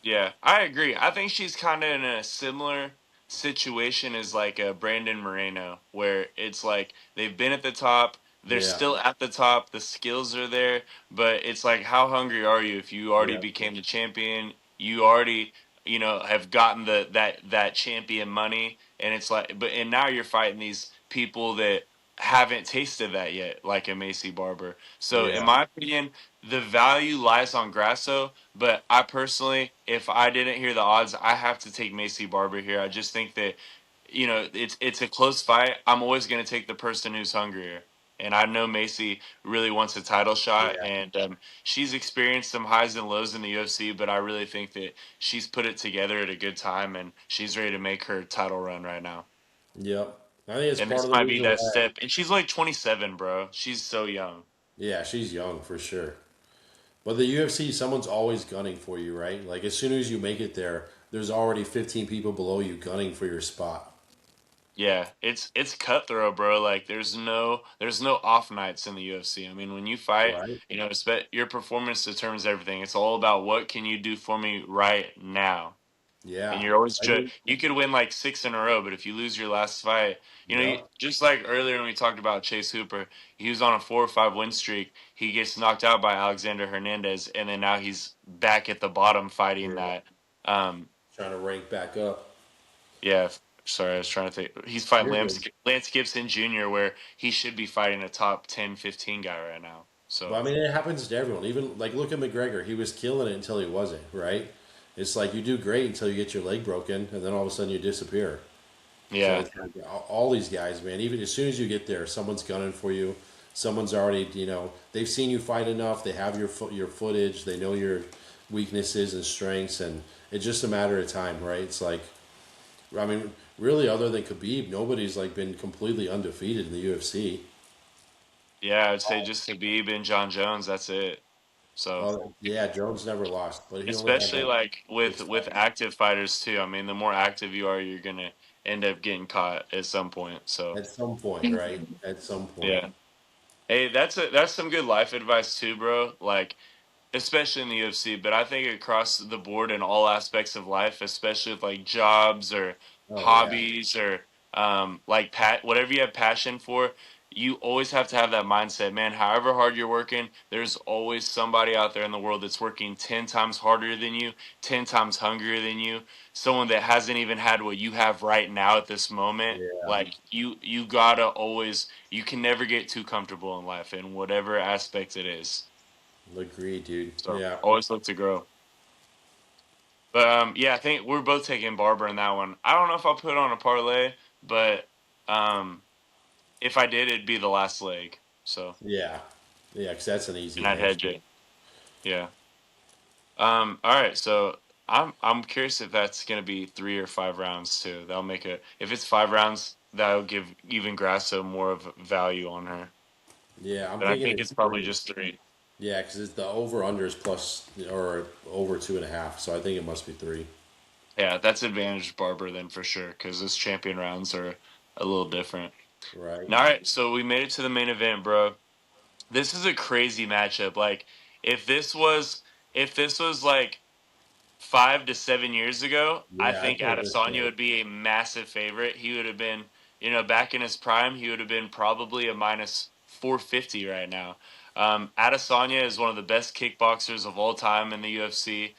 Yeah, I agree. I think she's kind of in a similar situation as like a Brandon Moreno, where it's like they've been at the top, they're Yeah, still at the top, the skills are there, but it's like how hungry are you if you already yeah, became the champion, you already, have gotten that champion money, and it's like, but and now you're fighting these people that haven't tasted that yet, like a Macy Barber. So in yeah, my opinion, the value lies on Grasso, but I personally, if I didn't hear the odds, I have to take Macy Barber here. I just think that it's a close fight. I'm always going to take the person who's hungrier, and I know Macy really wants a title shot, yeah. and she's experienced some highs and lows in the UFC, but I really think that she's put it together at a good time, and she's ready to make her title run right now. Yep. I think it's And part this of the might be reason that why. step. And she's like 27, bro. She's so young. Yeah, she's young for sure. But the UFC, someone's always gunning for you, right? Like as soon as you make it there, there's already 15 people below you gunning for your spot. Yeah, it's cutthroat, bro. Like there's no off nights in the UFC. I mean, when you fight, Right? your performance determines everything. It's all about what can you do for me right now. And Yeah. you're always I think. you could win like six in a row, but if you lose your last fight, Yep. just like earlier when we talked about Chase Hooper, he was on a 4 or 5 win streak. He gets knocked out by Alexander Hernandez, and then now he's back at the bottom fighting Yeah. that. Um, Trying to rank back up. yeah, sorry, I was trying to think. He's fighting You're good. Lance Gibson Jr., where he should be fighting a top 10, 15 guy right now. But So I mean, it happens to everyone. Even like look at McGregor. He was killing it until he wasn't. Right? It's like you do great until you get your leg broken, and then all of a sudden you disappear. So yeah, it's like all these guys, man. Even as soon as you get there, someone's gunning for you. Someone's already, they've seen you fight enough. They have your footage. They know your weaknesses and strengths, and it's just a matter of time, right? It's like, I mean, really, other than Khabib, nobody's like been completely undefeated in the UFC. yeah, I would say just Khabib and John Jones. That's it. So. Oh yeah, Jones never lost, but he only had Especially like like with 6 fights. active fighters too. I mean, the more active you are, you're gonna end up getting caught at some point. So At some point, right? At some point. yeah. Hey, that's some good life advice too, bro. Like especially in the UFC, but I think across the board in all aspects of life, especially with like jobs or Oh yeah, hobbies or like whatever you have passion for, you always have to have that mindset, man. However hard you're working, there's always somebody out there in the world that's working 10 times harder than you, 10 times hungrier than you, someone that hasn't even had what you have right now at this moment. yeah. Like you gotta always you can never get too comfortable in life in whatever aspect it is. Agreed, dude. So Yeah, always look to grow. But yeah, I think we're both taking Barber in that one. I don't know if I'll put on a parlay, but um, if I did, it'd be the last leg. So yeah, yeah. Because that's an easy and I'd hedge. hedge it. Yeah. All right. So I'm curious if that's gonna be 3 or 5 rounds too. That'll make a if it's 5 rounds, that'll give even Grasso more of value on her. Yeah, I'm But I thinking think it's it's probably 3. just three. Yeah, because it's the over under is plus or over 2.5, so I think it must be 3. Yeah, that's advantage Barber then for sure because those champion rounds are a little different. Right? All right, so we made it to the main event, bro. This is a crazy matchup. Like if this was if this was like 5 to 7 years ago, I Yeah, think that's what I was gonna Adesanya say. would be a massive favorite. He would have been, back in his prime, he would have been probably a minus 450 right now. Adesanya is one of the best kickboxers of all time in the UFC.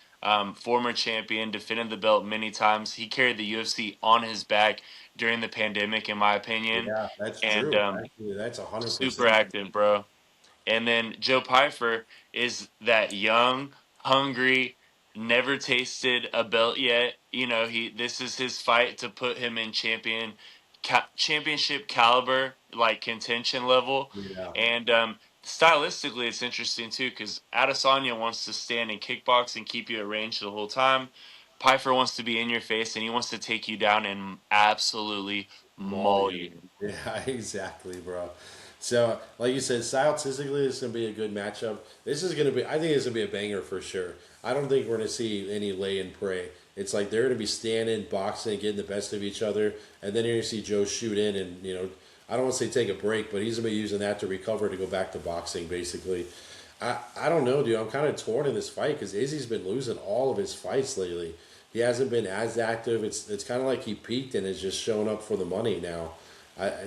Former champion, defended the belt many times. He carried the UFC on his back during the pandemic, in my opinion, Yeah, that's and true. Actually, that's super 100%. active, bro. And then Joe Pfeiffer is that young, hungry, never tasted a belt yet. He this is his fight to put him in championship caliber, like contention level. Yeah, And stylistically, it's interesting too because Adesanya wants to stand and kickbox and keep you at range the whole time. Pfeiffer wants to be in your face and he wants to take you down and absolutely maul maul you. you. Yeah, exactly, bro. So, like you said, stylistically, this is gonna be a good matchup. This is gonna be, I think, it's gonna be a banger for sure. I don't think we're gonna see any lay and pray. It's like they're gonna be standing, boxing, getting the best of each other, and then you're gonna see Joe shoot in, and I don't want to say take a break, but he's gonna be using that to recover to go back to boxing, basically. I don't know, dude. I'm kind of torn in this fight because Izzy's been losing all of his fights lately. He hasn't been as active. It's kind of like he peaked and is just showing up for the money now.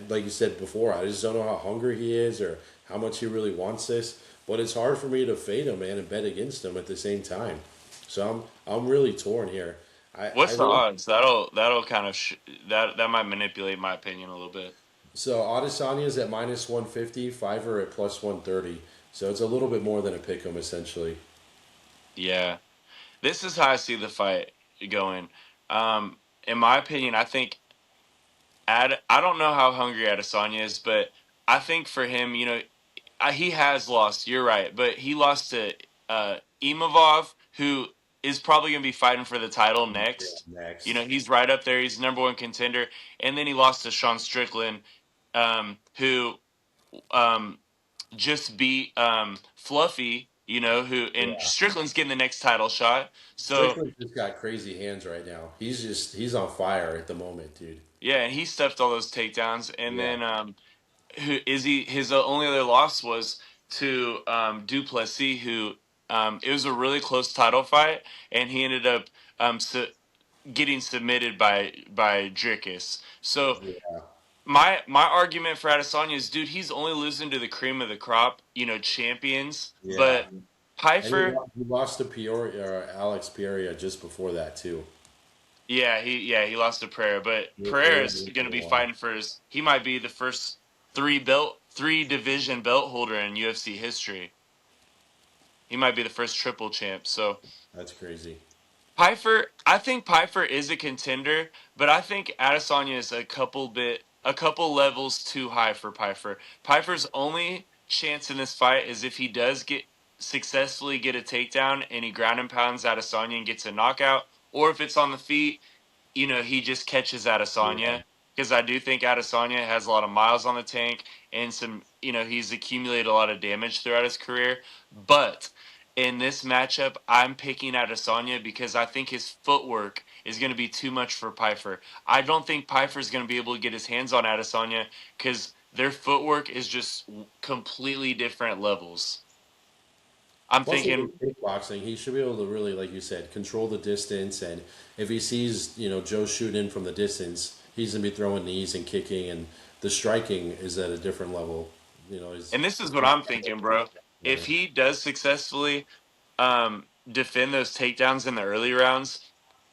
Like you said before, I just don't know how hungry he is or how much he really wants this. But it's hard for me to fade him, man, and bet against him at the same time. So I'm really torn here. I What's the really odds? That'll kind of that might manipulate my opinion a little bit. so Adesanya's at minus 150, Fiverr at plus 130. So it's a little bit more than a pick 'em essentially. Yeah, this is how I see the fight going. In my opinion, I think I don't know how hungry Adesanya is, but I think for him, he has lost. You're right, but he lost to Imavov, who is probably going to be fighting for the title Yeah, next. You know, next. he's right up there. He's number one contender. And then he lost to Sean Strickland, who um, just beat Fluffy. You know, who and Yeah. Strickland's getting the next title shot. So Strickland just got crazy hands right now. He's on fire at the moment, dude. yeah, and he stuffed all those takedowns. And Yeah. then who Izzy? His only other loss was to Duplessis, who it was a really close title fight, and he ended up getting submitted by Dricus. So Yeah. my argument for Adesanya is, dude, he's only losing to the cream of the crop, you know, champions. Yeah. But And he Pfeiffer, lost, he lost to Peoria or Alex Peoria just before that too. he lost to Pereira, but They Pereira were is in going for to a be while. fighting for his. He might be the first three division belt holder in UFC history. He might be the first triple champ. So That's crazy. I think Pfeiffer is a contender, but I think Adesanya is a couple levels too high for Pfeiffer. Pfeiffer's only chance in this fight is if he does successfully get a takedown and he ground and pounds Adesanya and gets a knockout, or if it's on the feet, you know, he just catches Yeah. Adesanya. Because I do think Adesanya has a lot of miles on the tank and some, you know, he's accumulated a lot of damage throughout his career. But in this matchup, I'm picking Adesanya because I think his footwork is going to be too much for Pfeiffer. I don't think Pfeiffer's going to be able to get his hands on Adesanya because their footwork is just completely different levels. I'm Plus, with thinking, his kickboxing, he should be able to really, like you said, control the distance. And if he sees, Joe shoot in from the distance, he's gonna be throwing knees and kicking, and the striking is at a different level. Is and this is what I'm thinking, bro. If better. he does successfully defend those takedowns in the early rounds,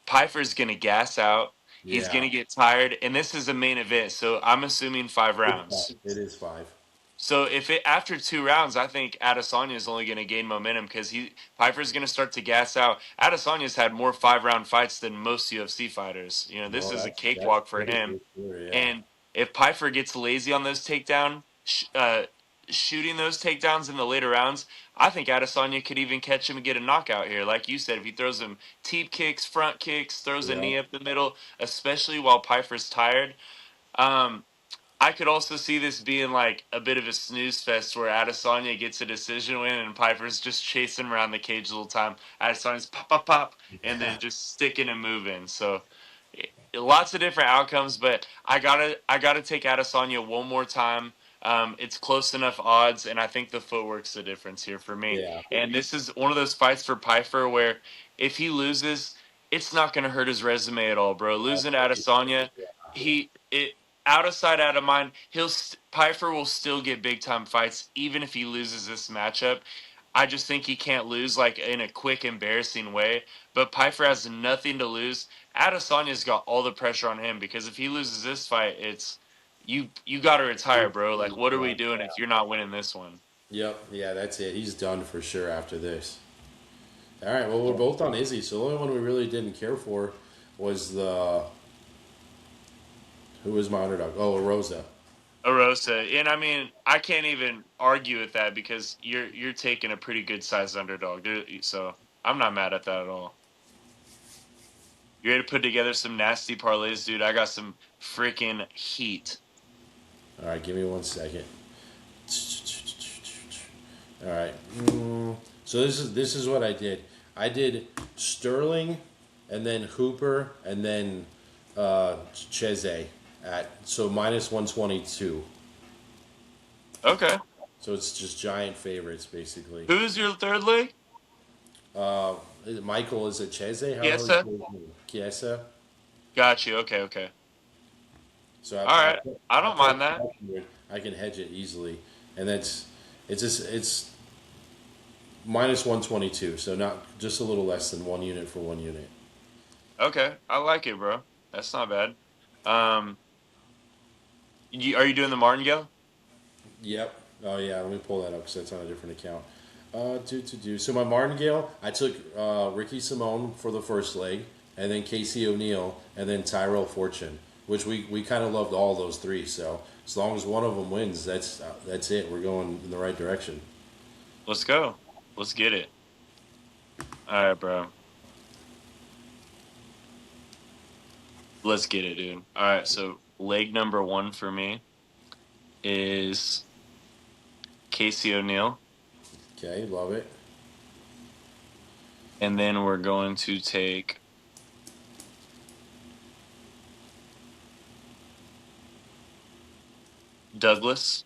Pfeiffer's going to gas out. He's going Yeah, to get tired, and this is a main event, so I'm assuming 5 rounds. it is five. So if it after 2 rounds, I think Adesanya is only going to gain momentum because Piper's going to start to gas out. Adesanya's had more 5 round fights than most UFC fighters. You know, this No, is a that's cakewalk for true him. for sure. Yeah, And if Piper gets lazy on those shooting those takedowns in the later rounds, I think Adesanya could even catch him and get a knockout here. Like you said, if he throws him teep kicks, front kicks, throws a yeah, knee up the middle, especially while Piper's tired. Um, I could also see this being like a bit of a snooze fest where Adesanya gets a decision win and Piper's just chasing him around the cage the whole time. Adesanya's pop, pop, pop, and then just sticking and moving. So lots of different outcomes, but I gotta take Adesanya one more time. It's close enough odds, and I think the footwork's the difference here for me. yeah. And this is one of those fights for Piper where if he loses, it's not going to hurt his resume at all, bro. Losing to Adesanya, he it out of sight, out of mind. Piper will still get big time fights even if he loses this matchup. I just think he can't lose like in a quick, embarrassing way. But Piper has nothing to lose. Adesanya's got all the pressure on him because if he loses this fight, it's you got to retire, bro. Like, He's what are we done. doing if you're not winning this one? Yep, yeah, that's it. He's done for sure after this. All right, well, we're both on Izzy, so the only one we really didn't care for was the who was my underdog? Oh, Rosa. Arosa, and I mean, I can't even argue with that because you're taking a pretty good sized underdog, dude. So I'm not mad at that at all. You ready to put together some nasty parlays, dude? I got some freaking heat. All right, give me 1 second. All right. So this is what I did. I did Sterling, and then Hooper, and then Cheze at so -122. Okay, So it's just giant favorites basically. who's your third leg? Michael is it Cheze? How the hell do you Chiesa. say his name? Chiesa. Got you. Okay, okay. So All right. I I don't put mind that. I can hedge it easily, and it's -122. So not just a little less than 1 unit for 1 unit. Okay, I like it, bro. That's not bad. Um, are you doing the martingale? Yep. Oh yeah. Let me pull that up because that's on a different account. Do. So my martingale, I took Ricky Simone for the first leg, and then Casey O'Neill, and then Tyrell Fortune, which we kind of loved all those three. So as long as one of them wins, that's it. We're going in the right direction. Let's go. Let's get it. All right, bro. Let's get it, dude. All right, so leg number one for me is Casey O'Neill, Okay, love it. and then we're going to take Douglas,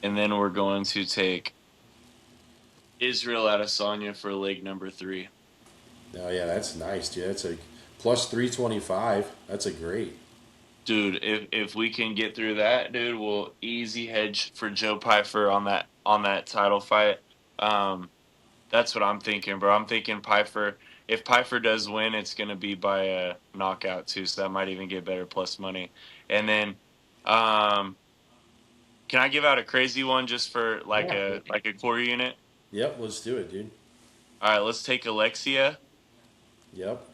and then we're going to take Israel Adesanya for leg number three. Oh yeah, that's nice, dude. That's a plus 325. That's a great. Dude, if we can get through that, dude, we'll easy hedge for Joe Pfeiffer on that title fight. Um, that's what I'm thinking, bro. I'm thinking Pfeiffer. If Pfeiffer does win, it's gonna be by a knockout too, so that might even get better plus money. And then, um, can I give out a crazy one just for Yeah. like a core unit? Yep, let's do it, dude. All right, let's take Alexia, Yep,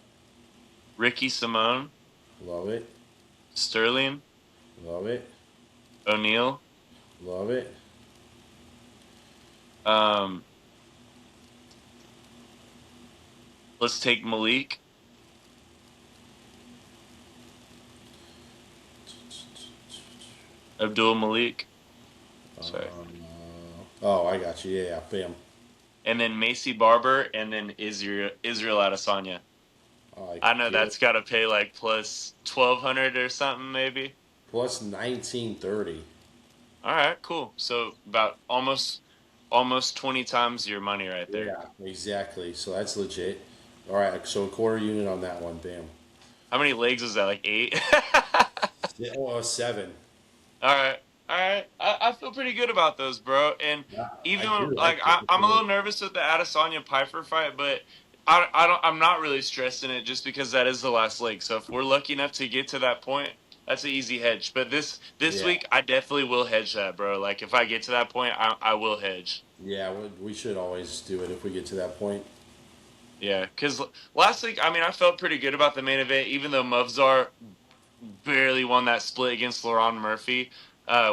Ricky Simone, love it, Sterling, love it, O'Neal. love it. Um, let's take Malik, Abdul Malik. Sorry. Oh, I got you. Yeah, yeah, bam. And then Macy Barber, and then Israel Adesanya. I like I know it. that's got to pay like plus 1,200 or something, maybe. Plus 1930. All right, cool. So about almost 20 times your money right there. Yeah, exactly. So that's legit. All right, so a quarter unit on that one. Bam. How many legs was that? Like eight? Yeah, oh, seven. All right, all right. I feel pretty good about those, bro. And Yeah, I even do like like it. I'm a little nervous with the Adesanya Piper fight, but I'm not really stressing it just because that is the last leg. So if we're lucky enough to get to that point, that's an easy hedge. But this Yeah, week I definitely will hedge that, bro. Like if I get to that point, I will hedge. yeah. We should always do it if we get to that point. Yeah, because last week, I mean, I felt pretty good about the main event, even though Muvzar barely won that split against Laurent Murphy,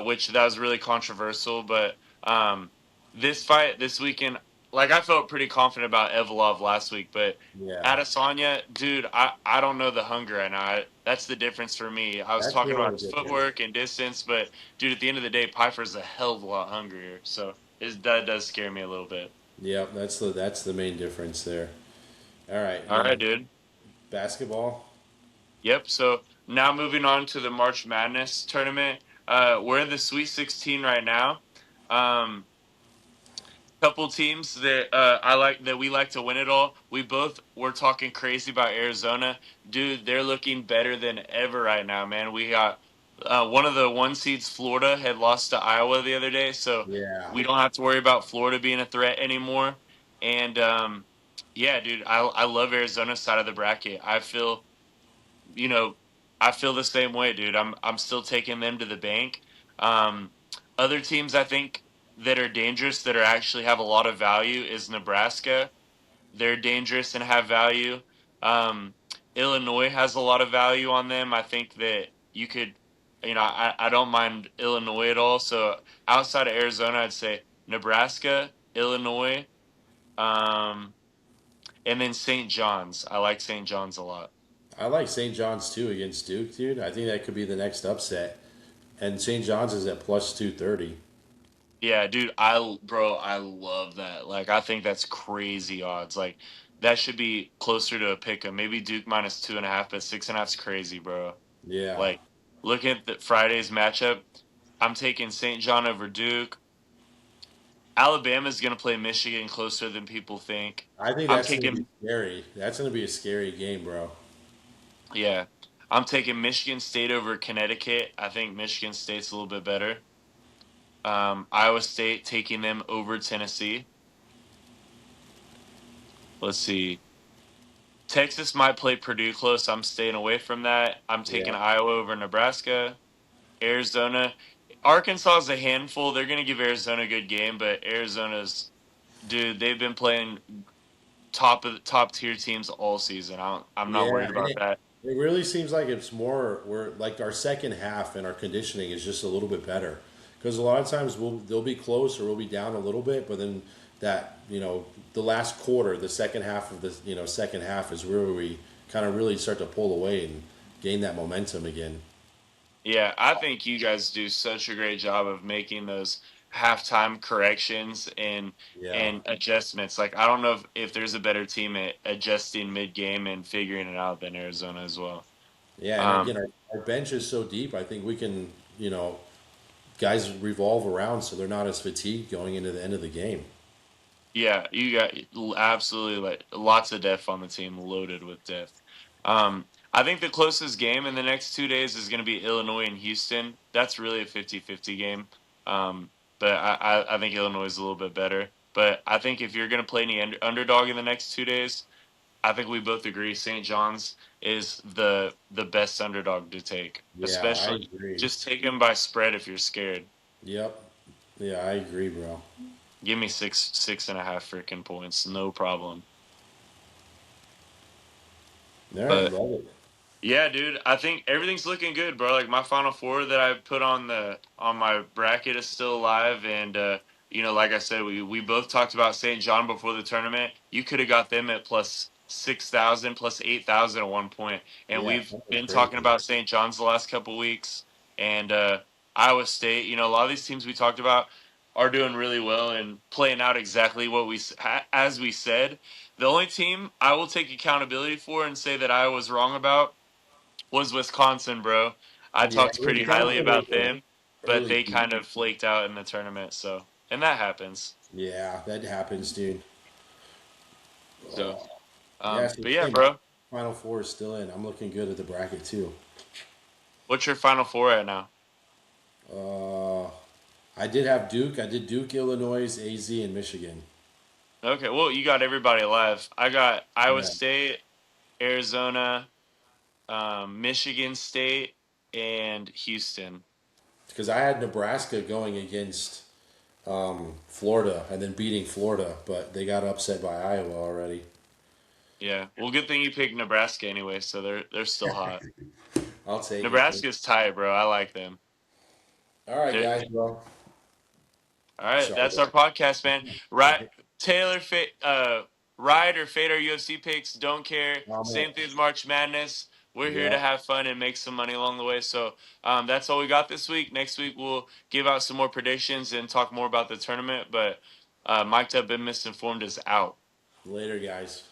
which that was really controversial. But this fight this weekend, like I felt pretty confident about Evolov last week, but Yeah, Adesanya, dude, I don't know the hunger, and that's the difference for me. I was that's talking about really his different. footwork and distance, but dude, at the end of the day, Piper's a hell of a lot hungrier, so that does scare me a little bit. Yeah, that's the main difference there. All right, All right, dude. basketball. Yep. So now moving on to the March Madness tournament. We're in the Sweet 16 right now. Um, couple teams that I like that we like to win it all. We both were talking crazy about Arizona, dude. They're looking better than ever right now, man. We got one of the one seeds. Florida had lost to Iowa the other day, so Yeah, we don't have to worry about Florida being a threat anymore. And yeah, dude, I love Arizona's side of the bracket. I feel you know, I feel the same way, dude. I'm still taking them to the bank. Um, other teams I think that are dangerous that are actually have a lot of value is Nebraska. They're dangerous and have value. Um, Illinois has a lot of value on them. I think that you could, I don't mind Illinois at all. So outside of Arizona, I'd say Nebraska, Illinois, um, and then St. John's. I like St. John's a lot. I like St. John's too against Duke, dude. I think that could be the next upset. And St. John's is at plus 230. Yeah, dude, I love that. Like, I think that's crazy odds. Like, that should be closer to a pick 'em. Maybe Duke minus 2.5, but 6.5's crazy, bro. Yeah, Like, looking at the Friday's matchup, I'm taking St. John over Duke. Alabama's gonna play Michigan closer than people think. I think I'm that's going to be taking, scary. That's going to be a scary game, bro. yeah, I'm taking Michigan State over Connecticut. I think Michigan State's a little bit better. Iowa State taking them over Tennessee. Let's see. Texas might play Purdue close. I'm staying away from that. I'm taking Yeah, Iowa over Nebraska. Arizona. Arkansas is a handful. They're going to give Arizona a good game, but Arizona's dude, they've been playing top tier teams all season. I'm not yeah, worried and about that. it really seems like it's more we're like our second half and our conditioning is just a little bit better because a lot of times they'll be close or we'll be down a little bit, but then that the last quarter, the second half of the second half is where we kind of really start to pull away and gain that momentum again. Yeah, I think you guys do such a great job of making those halftime corrections Yeah, and adjustments. Like I don't know if there's a better team at adjusting mid game and figuring it out than Arizona as well. yeah, and Um, again, our bench is so deep. I think we can, guys revolve around so they're not as fatigued going into the end of the game. Yeah, you got absolutely like lots of depth on the team, loaded with depth. I think the closest game in the next 2 days is going to be Illinois and Houston. That's really a 50-50 game. But I think Illinois is a little bit better. But I think if you're going to play any underdog in the next 2 days, I think we both agree St. John's is the best underdog to take. Yeah, I Especially agree. just take them by spread if you're scared. Yep. Yeah, I agree, bro. Give me six and a half freaking points, no problem. All right, But love it. yeah, dude, I think everything's looking good, bro. Like my final four that I put on my bracket is still alive, and like I said, we both talked about St. John before the tournament. You could have got them at plus 6,000, plus 8,000 at one point, and Yeah, we've something been talking crazy. about St. John's the last couple weeks, and Iowa State. A lot of these teams we talked about are doing really well and playing out exactly what as we said. The only team I will take accountability for and say that I was wrong about was Wisconsin, bro. I Yeah, talked pretty highly Wisconsin was about an them, but early they team. kind of flaked out in the tournament. So, and that happens. Yeah, that happens, dude. So, Yeah, so but yeah, same. bro. Final four is still in. I'm looking good at the bracket too. What's your final four at now? Uh, I did have Duke. I did Duke, Illinois, AZ, and Michigan. Okay, well, you got everybody alive. I got Iowa Yeah, State, Arizona, Michigan State, and Houston. because I had Nebraska going against Florida and then beating Florida, but they got upset by Iowa already. Yeah, well, good thing you picked Nebraska anyway, so they're still hot. I'll take it, dude. Nebraska's tight, bro. I like them. All right, They're, guys. Well, All right, sorry. that's our podcast, man. Right, Taylor, ride or fade our UFC picks. Don't care. I'm Same it. thing as March Madness. We're here to Yep. have fun and make some money along the way. So that's all we got this week. Next week we'll give out some more predictions and talk more about the tournament. But Mike Up been misinformed is out. Later, guys.